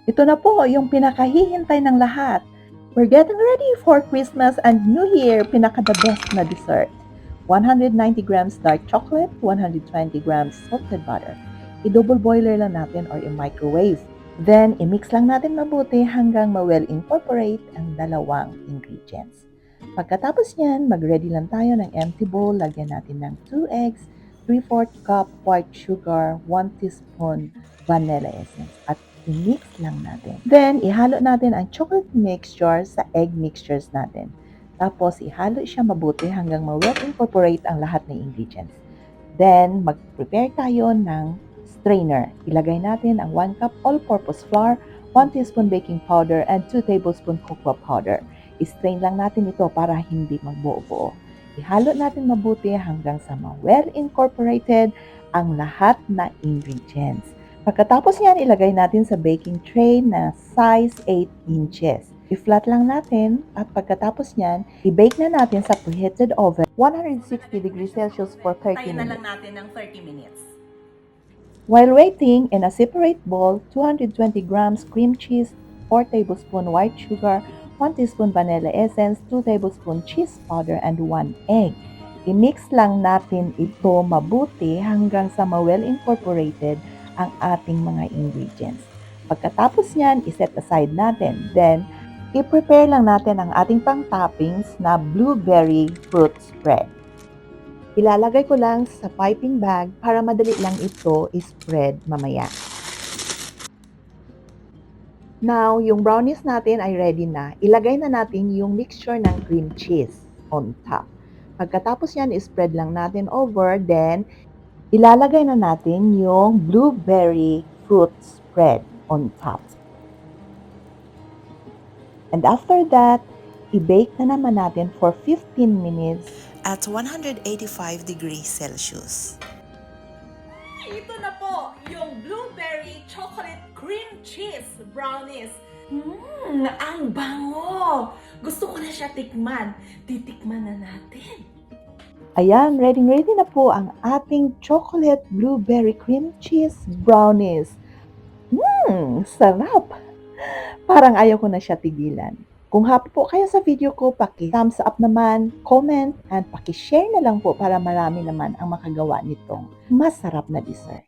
Ito na po yung pinakahihintay ng lahat. We're getting ready for Christmas and New Year, pinaka-the best na dessert. 190 grams dark chocolate, 120 grams salted butter. I-double boiler lang natin or i-microwave. Then, i-mix lang natin mabuti hanggang ma-well incorporate ang dalawang ingredients. Pagkatapos niyan, mag-ready lang tayo ng empty bowl. Lagyan natin ng 2 eggs, 3/4 cup white sugar, 1 teaspoon vanilla essence at i-mix lang natin. Then, ihalo natin ang chocolate mixture sa egg mixtures natin. Tapos, ihalo siya mabuti hanggang ma-well incorporate ang lahat ng ingredients. Then, mag-prepare tayo ng strainer. Ilagay natin ang 1 cup all-purpose flour, 1 teaspoon baking powder, and 2 tablespoon cocoa powder. I-strain lang natin ito para hindi magbuo-buo. Ihalo natin mabuti hanggang sa ma-well incorporated ang lahat na ingredients. Pagkatapos niyan, ilagay natin sa baking tray na size 8 inches. I-flat lang natin at pagkatapos niyan, i-bake na natin sa preheated oven 160 degrees Celsius for 30 Tayo na lang minutes. natin ng 30 minutes. While waiting, in a separate bowl, 220 grams cream cheese, 4 tablespoon white sugar, 1 teaspoon vanilla essence, 2 tablespoon cheese powder, and 1 egg. I-mix lang natin ito mabuti hanggang sa ma-well incorporated ang ating mga ingredients. Pagkatapos niyan, iset aside natin. Then, i-prepare lang natin ang ating pang-toppings na blueberry fruit spread. Ilalagay ko lang sa piping bag para madali lang ito i-spread mamaya. Now, yung brownies natin ay ready na. Ilagay na natin yung mixture ng cream cheese on top. Pagkatapos yan, i-spread lang natin over. Then, ilalagay na natin yung blueberry fruit spread on top. And after that, i-bake na naman natin for 15 minutes at 185 degrees Celsius. Ito na po yung blueberry chocolate cream cheese brownies. Ang bango! Gusto ko na siya tikman. Titikman na natin. Ayan, ready na po ang ating chocolate blueberry cream cheese brownies. Sarap! Parang ayaw ko na siya tigilan. Kung happy po kayo sa video ko, paki-thumbs up naman, comment, and paki-share na lang po para marami naman ang makagawa nitong masarap na dessert.